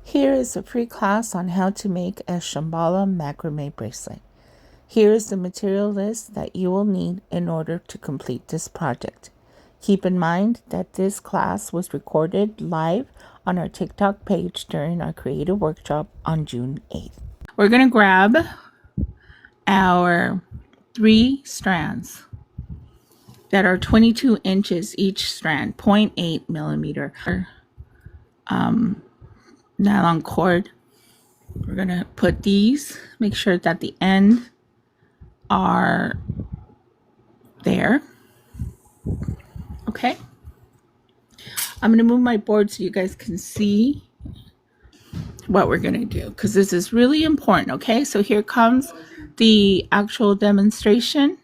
Here is a free class on how to make a Shambala Macrame bracelet. Here is the material list that you will need in order to complete this project. Keep in mind that this class was recorded live on our TikTok page during our creative workshop on June 8th. We're going to grab our 3 strands that are 22 inches each strand, 0.8 millimeter. Nylon cord. We're going to put these, make sure that the end are there. Okay. I'm going to move my board so you guys can see what we're going to do, because this is really important. Okay, so here comes the actual demonstration.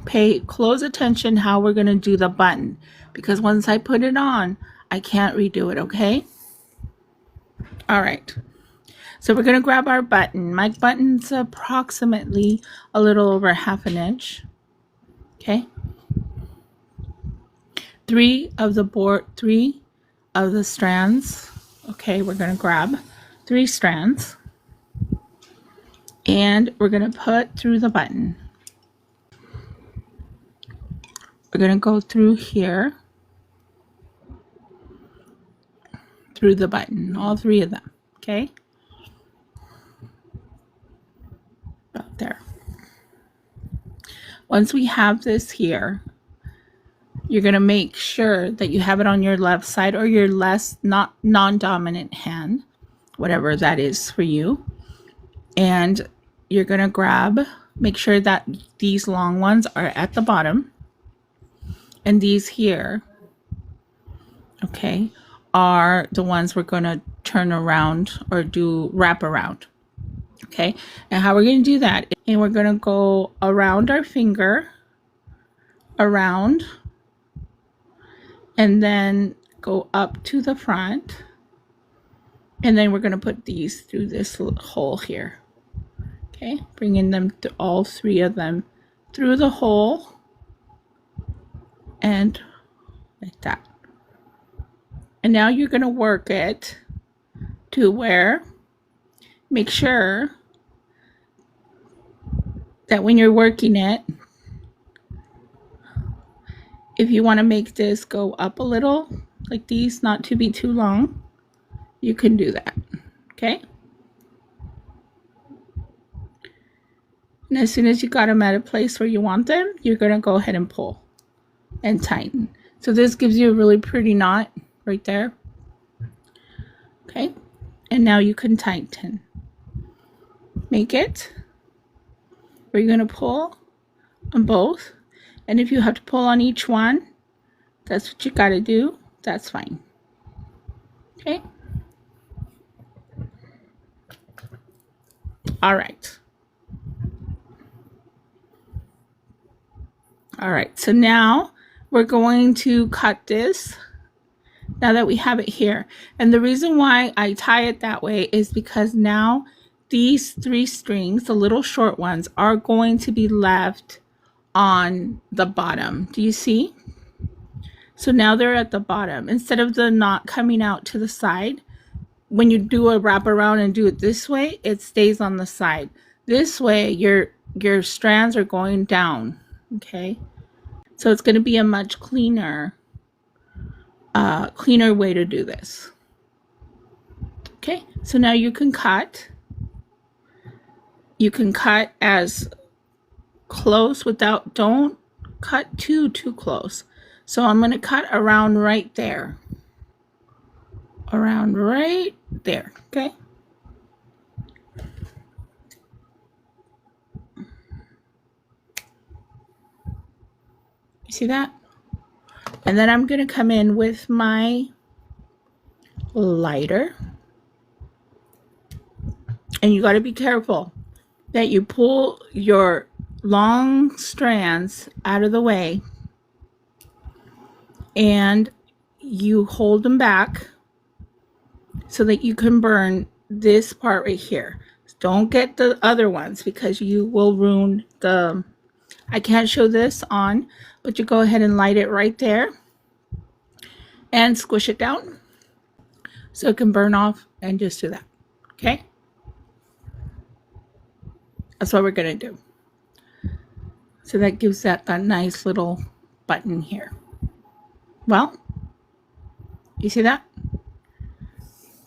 Pay close attention how we're going to do the button, because once I put it on, I can't redo it. Okay. All right. So we're going to grab our button. My button's approximately a little over 1/2 inch. Okay. 3 of the strands. Okay, we're going to grab 3 strands and we're going to put through the button. We're going to go through here, through the button, all 3 of them. Okay. About there. Once we have this here, you're going to make sure that you have it on your left side or your non-dominant hand, whatever that is for you. And you're going to make sure that these long ones are at the bottom. And these here, okay, are the ones we're going to turn around or wrap around. Okay, and how we're going to do that, and we're going to go around our finger, around, and then go up to the front, and then we're going to put these through this hole here. Okay, bringing them to all 3 of them through the hole, and like that. And now you're going to work it to where, make sure that when you're working it, if you want to make this go up a little, like these, not to be too long, you can do that. Okay. And as soon as you got them at a place where you want them, you're going to go ahead and pull and tighten. So this gives you a really pretty knot right there. Okay. And now you can tighten. Make it where you're going to pull on both. And if you have to pull on each one, that's what you got to do. That's fine. Okay. All right. All right. So now we're going to cut this now that we have it here. And the reason why I tie it that way is because now these 3 strings, the little short ones, are going to be left on the bottom. Do you see? So now they're at the bottom. Instead of the knot coming out to the side, when you do a wrap around and do it this way, it stays on the side. This way, your strands are going down. Okay. So it's going to be a much cleaner way to do this. Okay. So now you can cut. You can cut as close don't cut too close. So I'm going to cut around right there. Around right there. Okay. You see that? And then I'm going to come in with my lighter. And you got to be careful that you pull your long strands out of the way and you hold them back so that you can burn this part right here. Don't get the other ones because you will ruin the, I can't show this on, but you go ahead and light it right there and squish it down. so it can burn off, and just do that. Okay, that's what we're gonna do. So that gives that nice little button here. Well, you see that?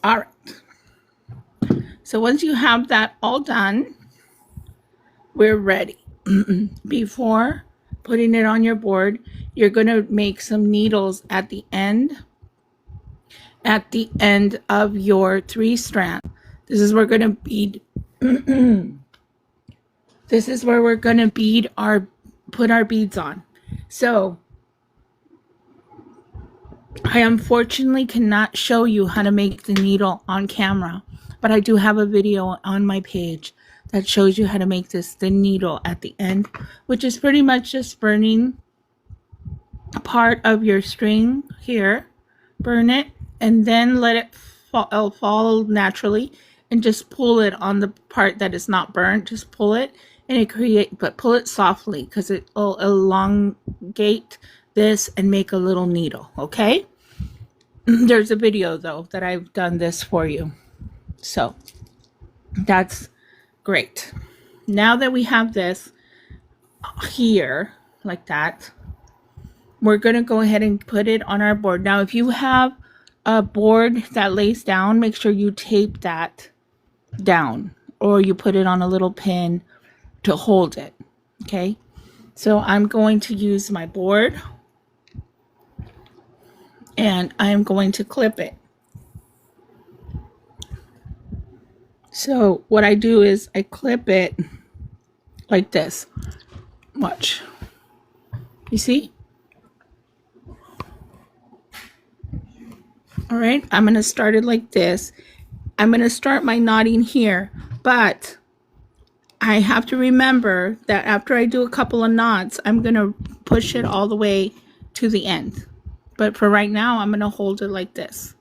All right. So once you have that all done, we're ready. Before putting it on your board, you're going to make some needles at the end of your 3 strands. This is where we're going to bead. This is where we're going to put our beads on. So I unfortunately cannot show you how to make the needle on camera, but I do have a video on my page that shows you how to make the needle at the end, which is pretty much just burning a part of your string here, burn it, and then let it fall naturally, and just pull it on the part that is not burnt. Just pull it, and but pull it softly, because it will elongate this and make a little needle. Okay, there's a video though that I've done this for you, so that's great. Now that we have this here like that, we're going to go ahead and put it on our board. Now if you have a board that lays down, make sure you tape that down, or you put it on a little pin to hold it. Okay, so I'm going to use my board, and I'm going to clip it. So what I do is I clip it like this. Watch. You see? All right, I'm going to start it like this. I'm going to start my knotting here, but I have to remember that after I do a couple of knots, I'm going to push it all the way to the end. But for right now, I'm going to hold it like this.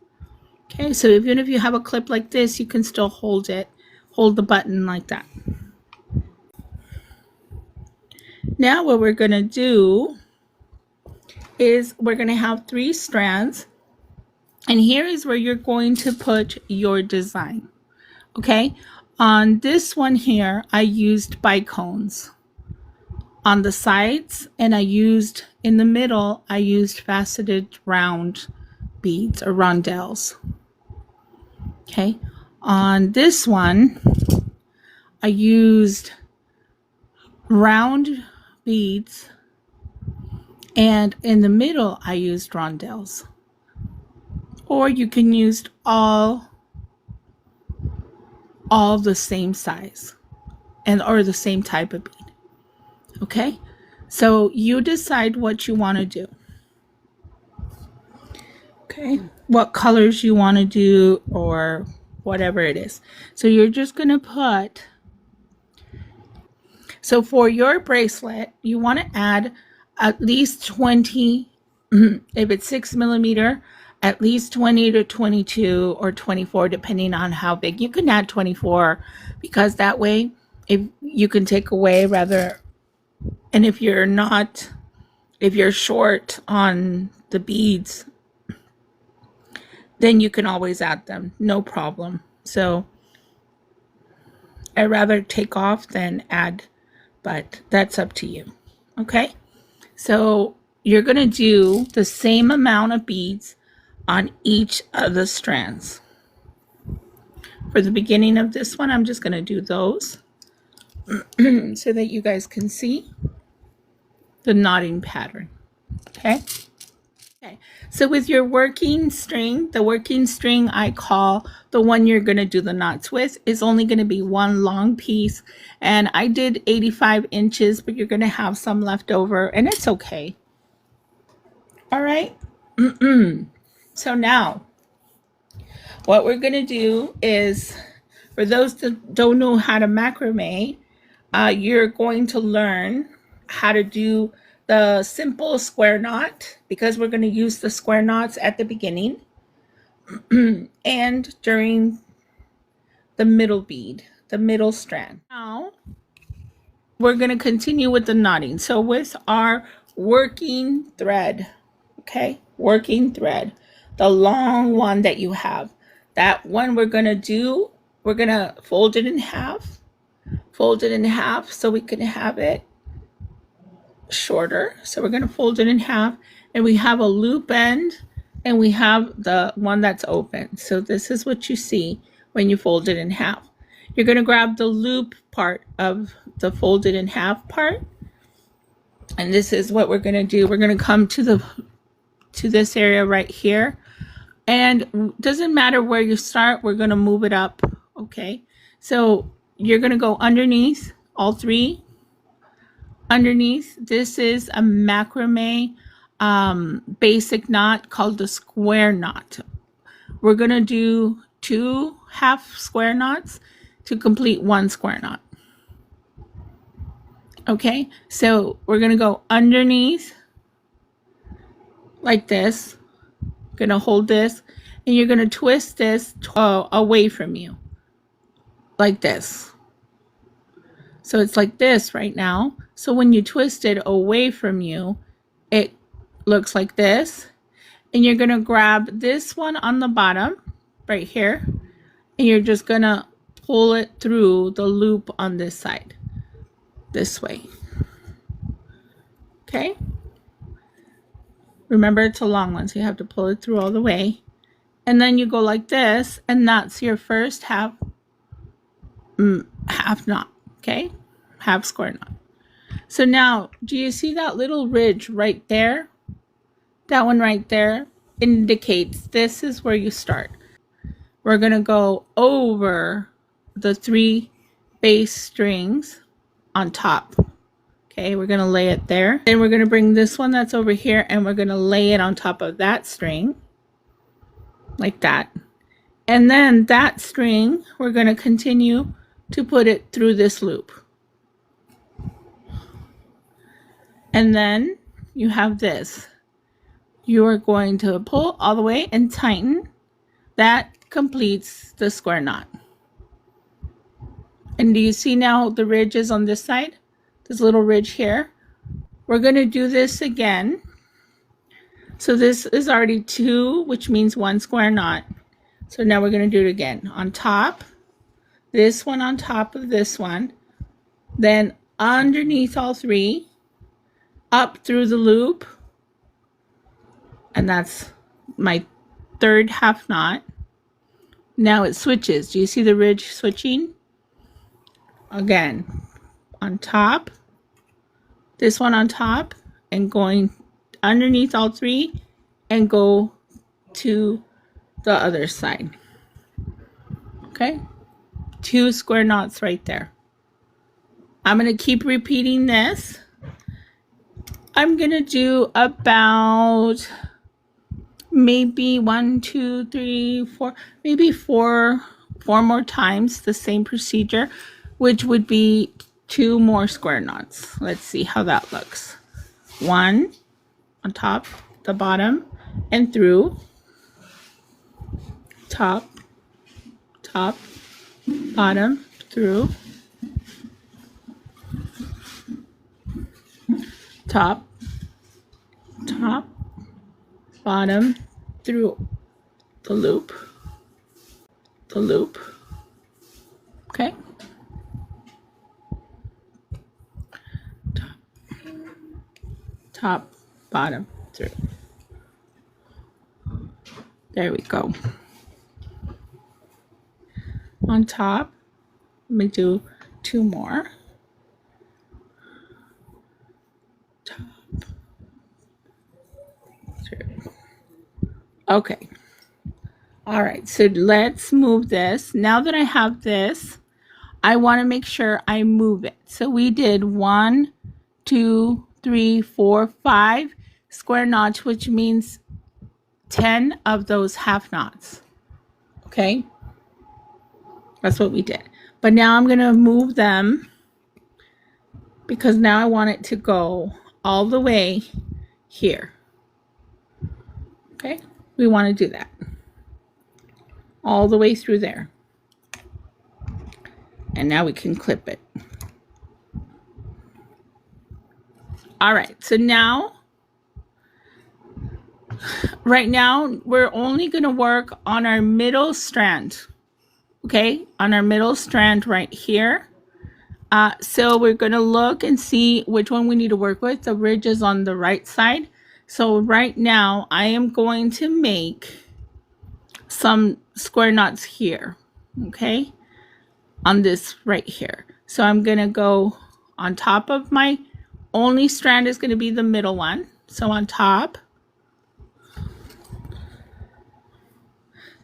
Okay, so even if you have a clip like this, you can still hold the button like that. Now what we're going to do is we're going to have 3 strands, and here is where you're going to put your design. Okay, on this one here, I used bicones on the sides, and in the middle, I used faceted round beads or rondelles. Okay, on this one, I used round beads, and in the middle, I used rondelles. Or you can use all the same size or the same type of bead. Okay, so you decide what you want to do. Okay, what colors you want to do or whatever it is. So you're just going to put, so for your bracelet, you want to add at least 20, if it's 6 millimeter, at least 20 to 22 or 24, depending on how big. You can add 24, because that way, if you can take away rather, and if you're short on the beads, then you can always add them, no problem. So I'd rather take off than add, but that's up to you. Okay, so you're going to do the same amount of beads on each of the strands. For the beginning of this one, I'm just going to do those so that you guys can see the knotting pattern. Okay. Okay, so with your working string, the working string I call the one you're going to do the knots with, is only going to be one long piece, and I did 85 inches, but you're going to have some left over, and it's okay. All right. So now what we're going to do is, for those that don't know how to macrame, you're going to learn how to do the simple square knot, because we're going to use the square knots at the beginning and during the middle bead, the middle strand. Now we're going to continue with the knotting. So with our working thread, okay, working thread, the long one that you have, That one we're going to do, we're going to fold it in half so we can have it shorter. So we're going to fold it in half, and we have a loop end and we have the one that's open. So this is what you see when you fold it in half. You're going to grab the loop part of the folded in half part, and this is what we're going to do. We're going to come to this area right here, and doesn't matter where you start, we're going to move it up. Okay, so you're going to go underneath all three. Underneath, this is a macrame basic knot called the square knot. We're going to do 2 half square knots to complete 1 square knot. Okay, so we're going to go underneath like this. Going to hold this, and you're going to twist this away from you like this. So it's like this right now. So when you twist it away from you, it looks like this. And you're going to grab this one on the bottom right here, and you're just going to pull it through the loop on this side, this way. Okay? Remember, it's a long one, so you have to pull it through all the way. And then you go like this, and that's your first half knot, okay? Half square knot. So now, do you see that little ridge right there? That one right there indicates this is where you start. We're going to go over the 3 base strings on top. Okay, we're going to lay it there. Then we're going to bring this one that's over here, and we're going to lay it on top of that string like that. And then that string, we're going to continue to put it through this loop. And then you have this. You are going to pull all the way and tighten. That completes the square knot. And do you see now the ridge is on this side? This little ridge here. We're going to do this again. So this is already 2, which means 1 square knot. So now we're going to do it again. On top, this one on top of this one, then underneath all 3, up through the loop, and that's my 3rd half knot. Now it switches. Do you see the ridge switching? Again, on top, this one on top, and going underneath all 3 and go to the other side. Okay, 2 square knots right there. I'm going to keep repeating this. I'm going to do about maybe 1, 2, 3, 4, maybe four more times the same procedure, which would be 2 more square knots. Let's see how that looks. 1 on top, the bottom, and through. Top, top, bottom, through. Top, top, bottom, through the loop, okay? Top, bottom, through. There we go. On top, let me do 2 more. Top, through. Okay. All right, so let's move this. Now that I have this, I want to make sure I move it. So we did 1, 2, 3, 4, 5 square knots, which means 10 of those half knots. Okay, that's what we did. But now I'm going to move them because now I want it to go all the way here. Okay, we want to do that all the way through there. And now we can clip it. All right, so now right now we're only going to work on our middle strand. Okay, on our middle strand right here. So we're going to look and see which one we need to work with. The ridge is on the right side. So right now I am going to make some square knots here. Okay, on this right here. So I'm going to go on top of my only strand is going to be the middle one. So on top,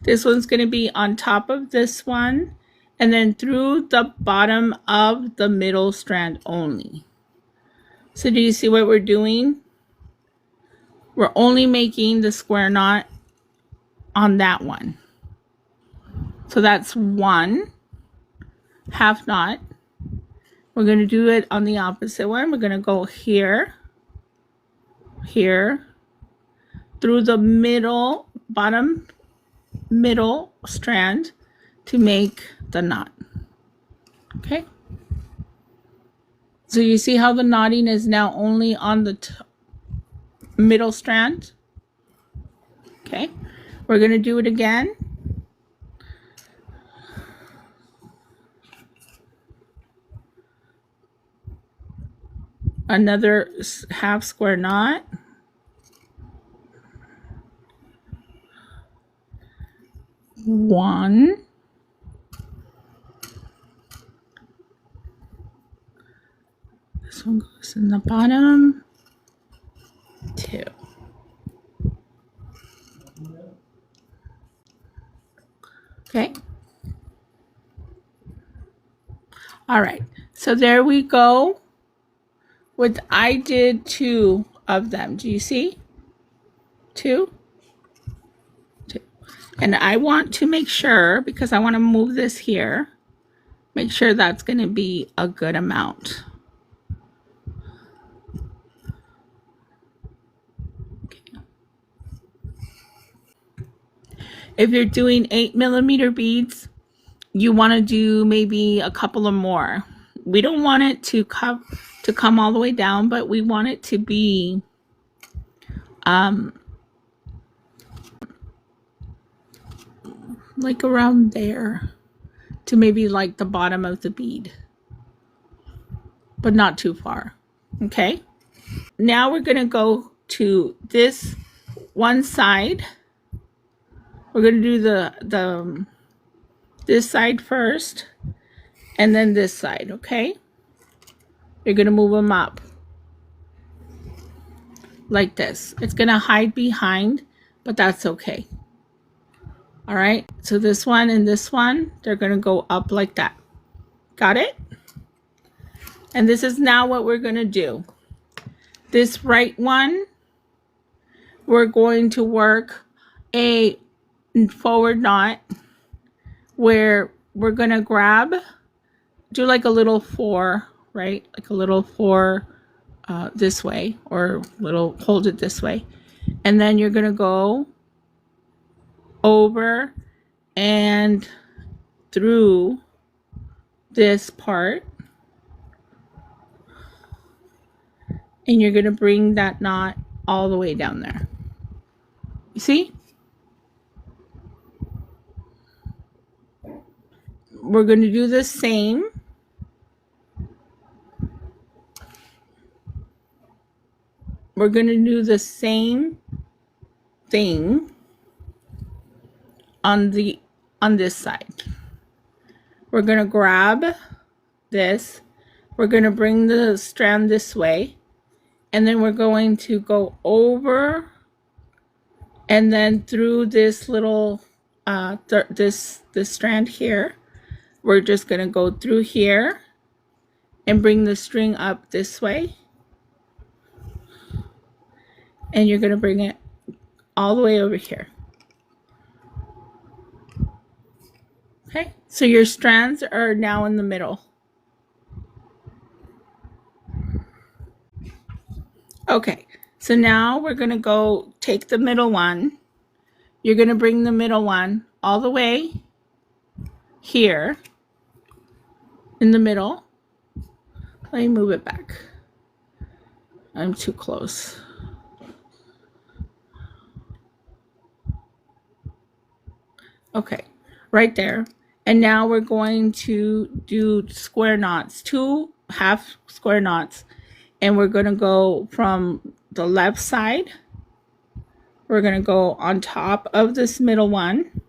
this one's going to be on top of this one, and then through the bottom of the middle strand only. So do you see what we're doing? We're only making the square knot on that one. So that's one half knot. We're going to do it on the opposite one. We're going to go here, here, through the middle, bottom middle strand to make the knot. Okay. So you see how the knotting is now only on the middle strand? Okay. We're going to do it again. Another half square knot. One. This one goes in the bottom. Two. Okay. All right. So there we go. I did two of them. Do you see? Two? Two. And I want to make sure, because I want to move this here, make sure that's going to be a good amount. Okay. If you're doing 8mm beads, you want to do maybe a couple or more. We don't want it to come all the way down, but we want it to be like around there to maybe like the bottom of the bead, but not too far. Okay. Now we're going to go to this one side. We're going to do this side first and then this side. Okay. You're going to move them up like this. It's going to hide behind, but that's okay. All right. So this one and this one, they're going to go up like that. Got it? And this is now what we're going to do. This right one, we're going to work a forward knot where we're going to do like a little 4, right? Like a little 4 this way, or hold it this way. And then you're going to go over and through this part. And you're going to bring that knot all the way down there. You see? We're going to do the same. We're going to do the same thing on this side. We're going to grab this. We're going to bring the strand this way. And then we're going to go over and then through this little, this strand here. We're just going to go through here and bring the string up this way. And you're going to bring it all the way over here. Okay, so your strands are now in the middle. Okay, so now we're going to go take the middle one. You're going to bring the middle one all the way here in the middle. Let me move it back. I'm too close. Okay, right there. And now we're going to do square knots, 2 half square knots. And we're going to go from the left side. We're going to go on top of this middle one.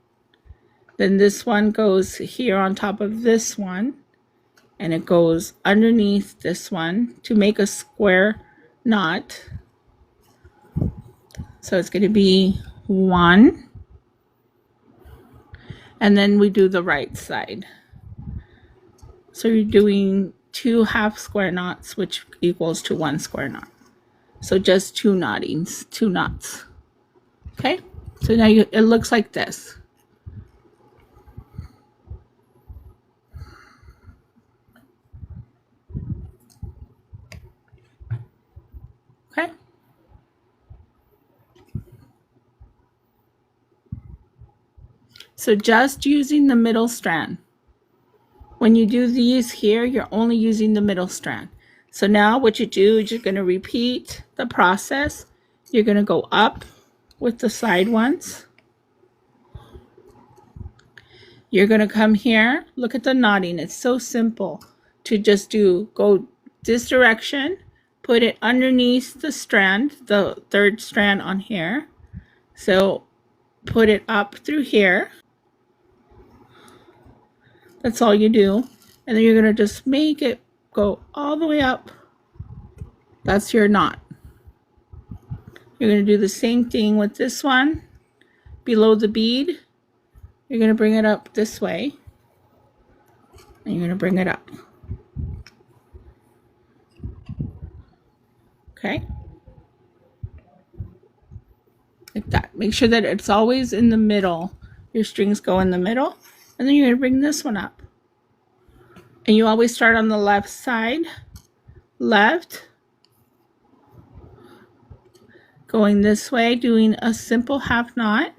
Then this one goes here on top of this one. And it goes underneath this one to make a square knot. So it's going to be 1. And then we do the right side. So you're doing 2 half square knots, which equals to 1 square knot. So just 2 knottings, 2 knots. Okay, so now it looks like this. Okay. So just using the middle strand. When you do these here, you're only using the middle strand. So now what you do is you're going to repeat the process. You're going to go up with the side ones. You're going to come here. Look at the knotting. It's so simple to just go this direction, put it underneath the strand, the third strand on here. So put it up through here. That's all you do. And then you're going to just make it go all the way up. That's your knot. You're going to do the same thing with this one. Below the bead, you're going to bring it up this way. And you're going to bring it up. Okay? Like that. Make sure that it's always in the middle. Your strings go in the middle. And then you're going to bring this one up. And you always start on the left side. Left. Going this way, doing a simple half knot.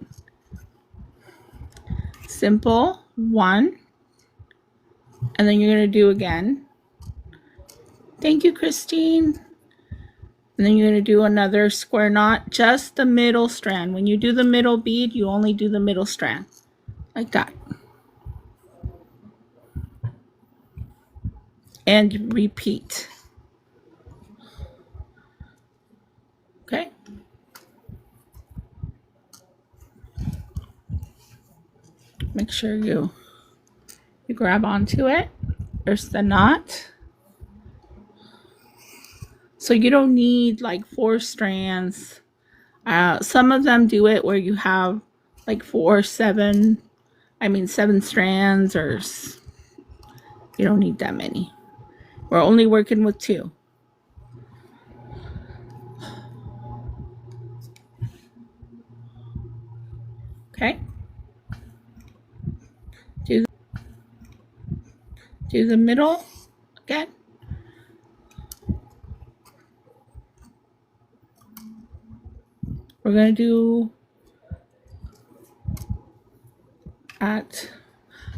Simple, 1. And then you're going to do again. Thank you, Christine. And then you're going to do another square knot, just the middle strand. When you do the middle bead, you only do the middle strand. Like that. And repeat. Okay? Make sure you grab onto it. There's the knot. So you don't need like 4 strands. Some of them do it where you have like 7 strands, or you don't need that many. We're only working with 2. Okay. Do the middle again. We're going to do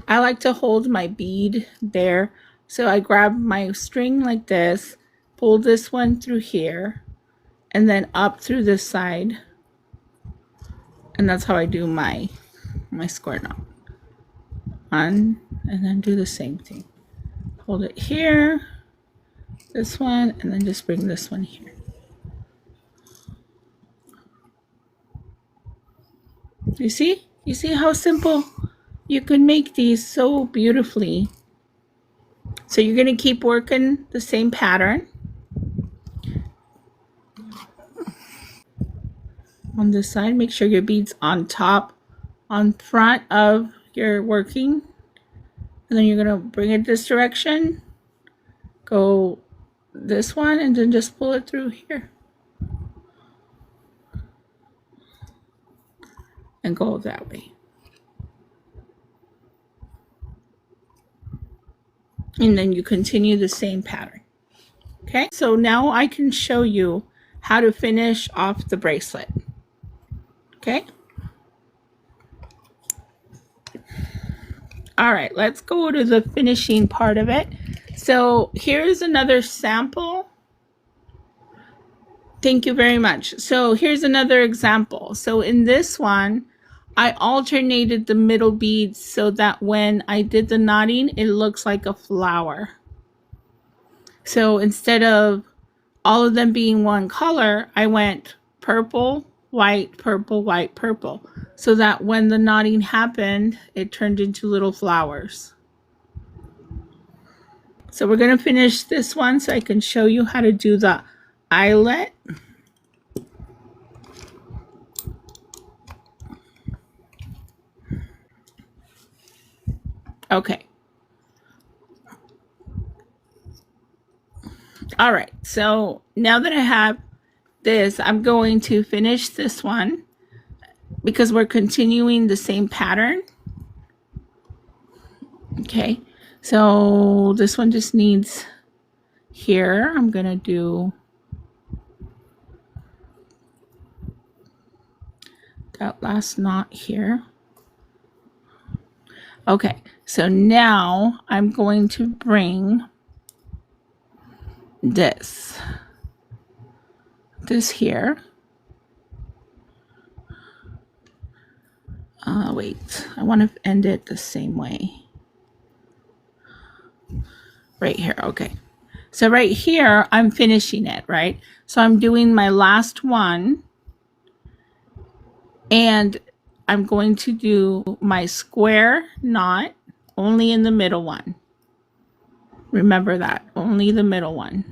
I like to hold my bead there. So I grab my string like this, pull this one through here, and then up through this side. And that's how I do my square knot. And then do the same thing. Hold it here, this one, and then just bring this one here. You see? You see how simple you can make these so beautifully. So you're going to keep working the same pattern. On this side, make sure your bead's on top, on front of your working. And then you're going to bring it this direction. Go this one and then just pull it through here. And go that way. And then you continue the same pattern. Okay, so now I can show you how to finish off the bracelet. Okay. All right, let's go to the finishing part of it. So here's another sample. Thank you very much. So here's another example. So in this one, I alternated the middle beads so that when I did the knotting, it looks like a flower. So instead of all of them being one color, I went purple, white, purple, white, purple, so that when the knotting happened, it turned into little flowers. So we're going to finish this one so I can show you how to do the eyelet. Okay. All right. So now that I have this, I'm going to finish this one because we're continuing the same pattern. Okay. So this one just needs here. I'm going to do that last knot here. Okay, so now I'm going to bring this here. Wait, I want to end it the same way. Right here, okay. So right here, I'm finishing it, right? So I'm doing my last one, and I'm going to do my square knot only in the middle one. Remember that, only the middle one.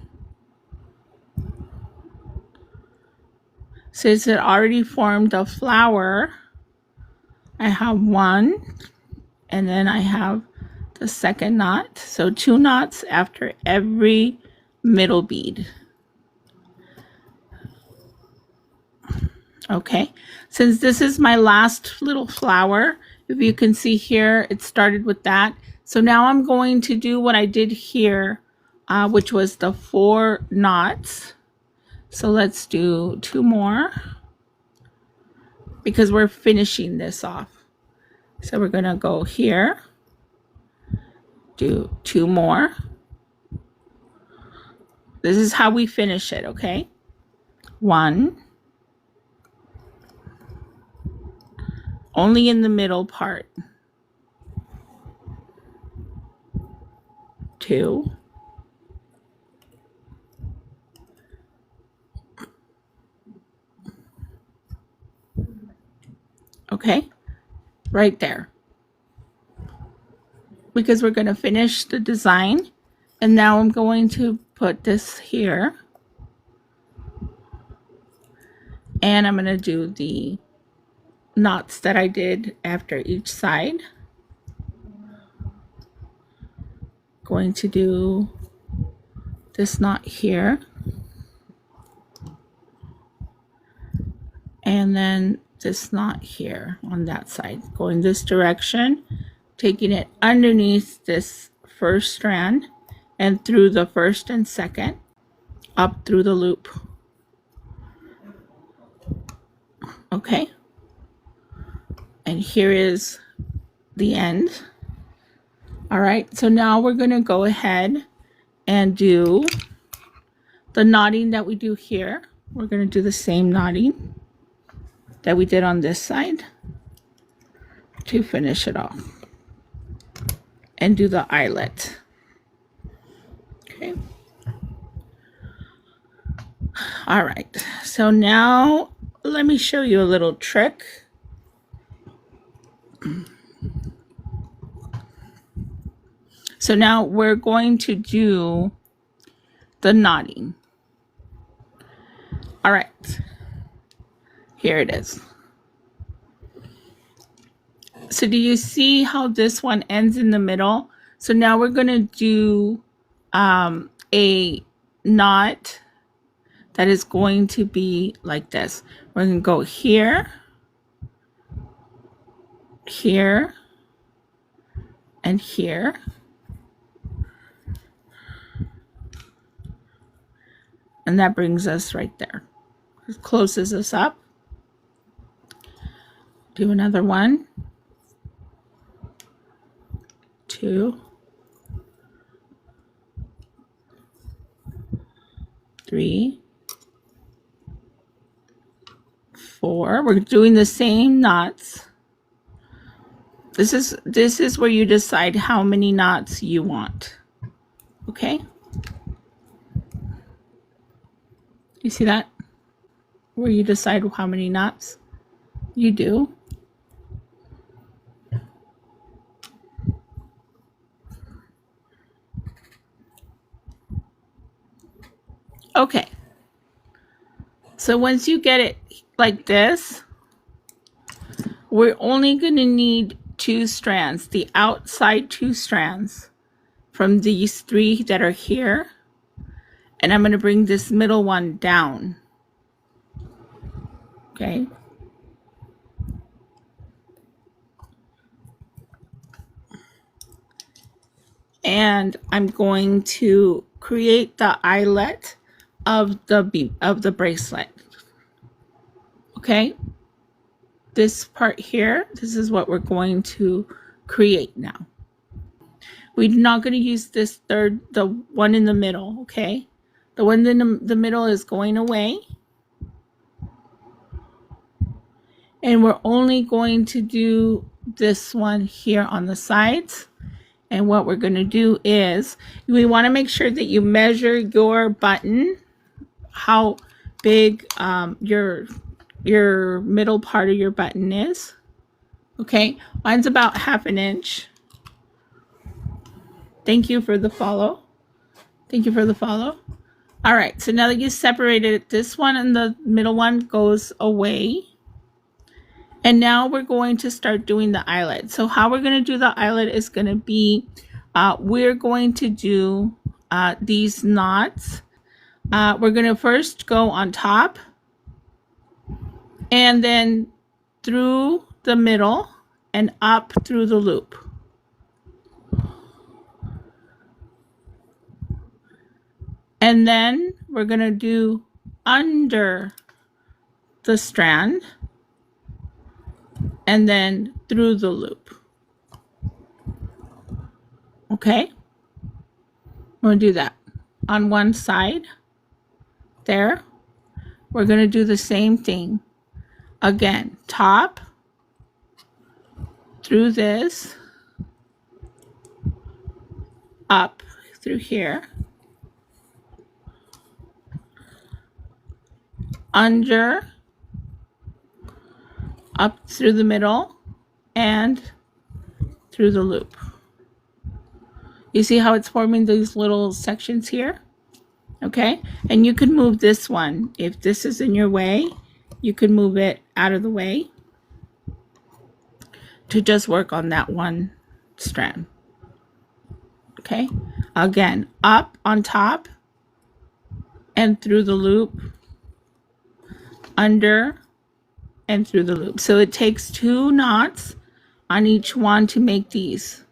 Since it already formed a flower, I have one, and then I have the second knot. So 2 knots after every middle bead. Okay, since this is my last little flower, if you can see here, it started with that. So now I'm going to do what I did here, which was the 4 knots. So let's do 2 more because we're finishing this off. So we're going to go here, do 2 more. This is how we finish it, okay? 1. Only in the middle part. 2. Okay, right there. Because we're going to finish the design, and now I'm going to put this here, and I'm going to do the knots that I did after each side. Going to do this knot here, and then this knot here on that side, going this direction, taking it underneath this first strand and through the first and second, up through the loop. Okay, and here is the end. All right, so now we're going to go ahead and do the knotting that we do here. We're going to do the same knotting that we did on this side to finish it off and do the eyelet. Okay. All right, so now let me show you a little trick. So now we're going to do the knotting. All right, here it is. So do you see how this one ends in the middle? So now we're going to do a knot that is going to be like this. We're going to go here, here, and here. And that brings us right there. It closes us up. Do another one, 2, 3, 4. We're doing the same knots. This is where you decide how many knots you want. Okay? You see that? Where you decide how many knots you do. Okay. So once you get it like this, we're only going to need 2 strands, the outside 2 strands from these 3 that are here. And I'm going to bring this middle one down. Okay. And I'm going to create the eyelet of the bracelet. Okay? This part here, this is what we're going to create now. We're not going to use this third, the one in the middle, okay? The one in the middle is going away. And we're only going to do this one here on the sides. And what we're going to do is, we want to make sure that you measure your button, how big your middle part of your button is. Okay, mine's about 1/2 inch. Thank you for the follow. Thank you for the follow. All right, so now that you separated it, this one and the middle one goes away. And now we're going to start doing the eyelet. So how we're going to do the eyelet is going to be, we're going to do these knots. We're going to first go on top and then through the middle and up through the loop. And then we're going to do under the strand and then through the loop. Okay? We're going to do that on one side. There. We're going to do the same thing. Again, top, through this, up through here, under, up through the middle, and through the loop. You see how it's forming these little sections here? Okay, and you can move this one. If this is in your way, you can move it out of the way to just work on that one strand. Okay, again, up on top and through the loop, under and through the loop. So it takes 2 knots on each one to make these.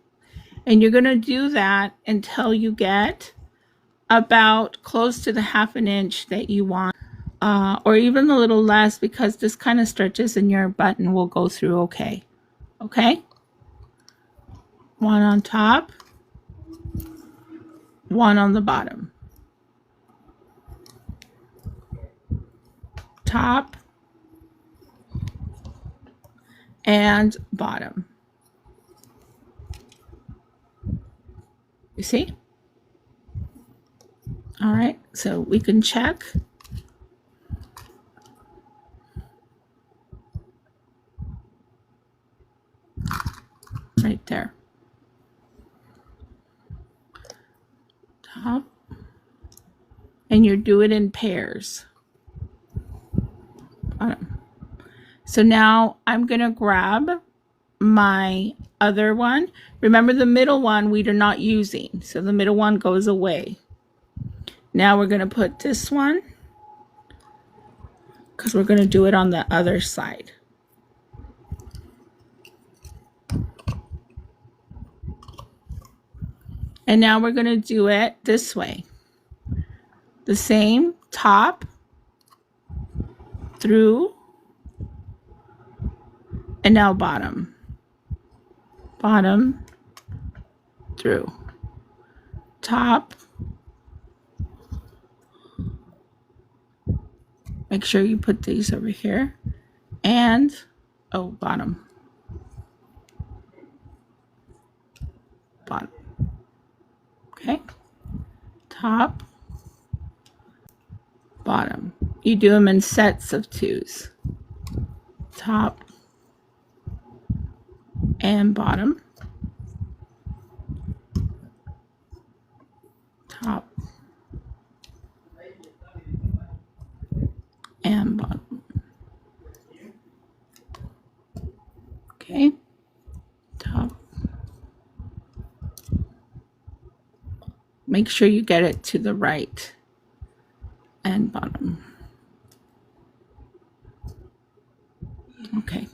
And you're going to do that until you get about close to the 1/2 inch that you want, or even a little less, because this kind of stretches and your button will go through okay. Okay? One on top, one on the bottom. Top and bottom. You see? All right, so we can check. Right there. Top. And you do it in pairs. Bottom. So now I'm going to grab my other one. Remember, the middle one we are not using, so the middle one goes away. Now we're going to put this one, because we're going to do it on the other side. And now we're going to do it this way. The same, top, through, and now bottom. Bottom, through. Top. Make sure you put these over here. And, oh, bottom. bottom. Okay, top, bottom. You do them in sets of 2s. Top and bottom. Top and bottom. Okay, top. Make sure you get it to the right and bottom. Okay.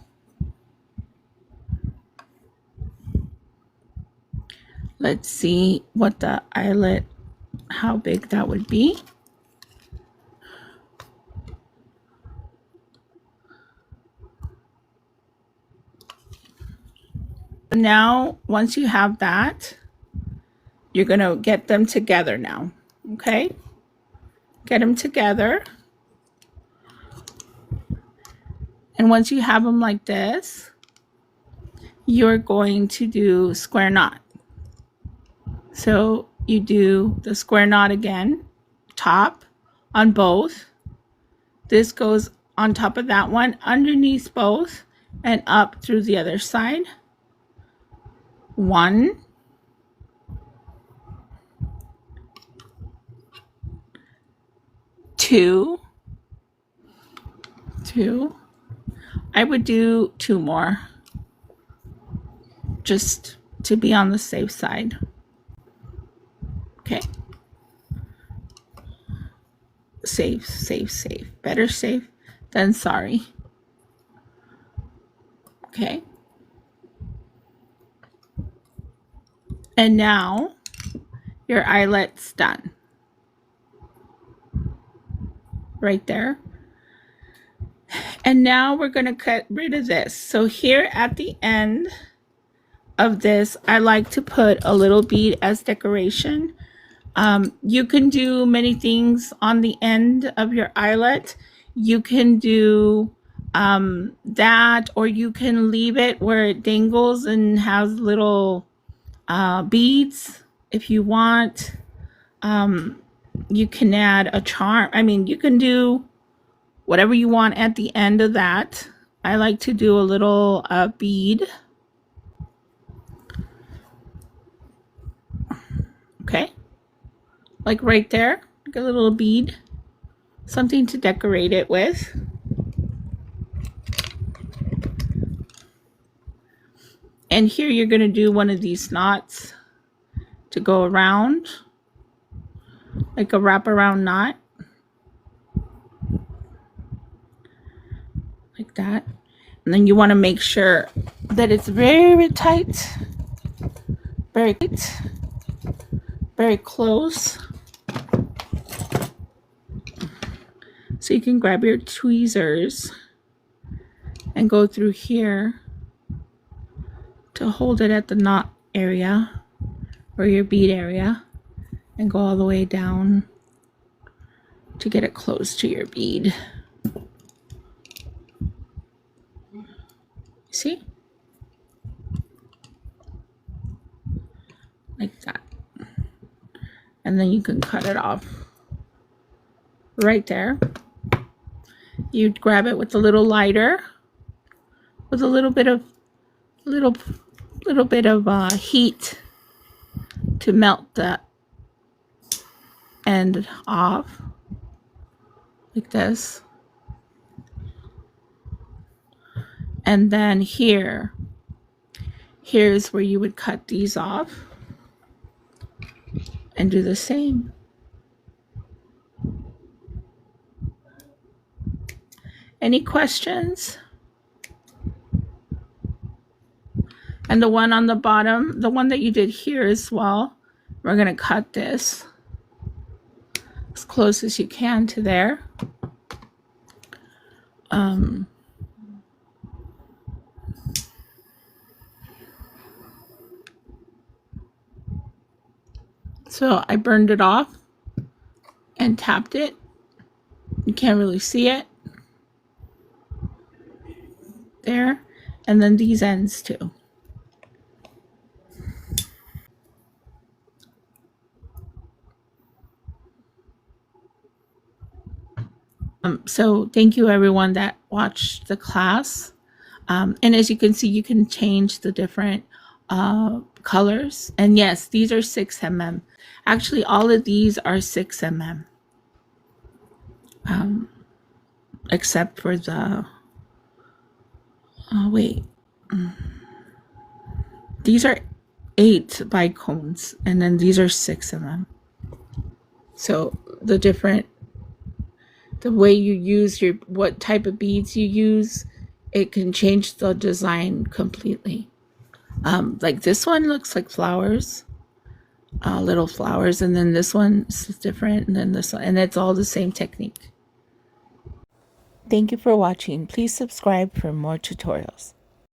Let's see what the eyelet, how big that would be. Now, once you have that, you're going to get them together now. Okay? Get them together. And once you have them like this, you're going to do square knot. So you do the square knot again, top on both. This goes on top of that one, underneath both, and up through the other side. 1, 2, 2. I would do 2 more, just to be on the safe side. Okay. Safe, safe, safe. Better safe than sorry. Okay. And now your eyelet's done. Right there. And now we're going to cut rid of this. So here at the end of this, I like to put a little bead as decoration. You can do many things on the end of your eyelet. You can do that, or you can leave it where it dangles and has little beads if you want. You can add a charm. I mean, you can do whatever you want at the end of that. I like to do a little bead. Okay. Like right there, like a little bead, something to decorate it with. And here you're going to do one of these knots to go around, like a wraparound knot, like that. And then you want to make sure that it's very tight, very tight, very close. So you can grab your tweezers and go through here to hold it at the knot area or your bead area, and go all the way down to get it close to your bead. See? Like that. And then you can cut it off right there. You grab it with a little lighter, with a little bit of heat to melt the end off, like this. And then here's where you would cut these off and do the same. Any questions? And the one on the bottom, the one that you did here as well, we're going to cut this as close as you can to there. So I burned it off and tapped it. You can't really see it. There. And then these ends too. So thank you everyone that watched the class. And as you can see, you can change the different colors. And yes, these are 6 mm. Actually, all of these are 6 mm. Except for the, oh wait, these are 8 bicones, and then these are 6 mm. So the way you use what type of beads you use, it can change the design completely. Like this one looks like flowers, little flowers, and then this one is different, and then this one, and it's all the same technique. Thank you for watching. Please subscribe for more tutorials.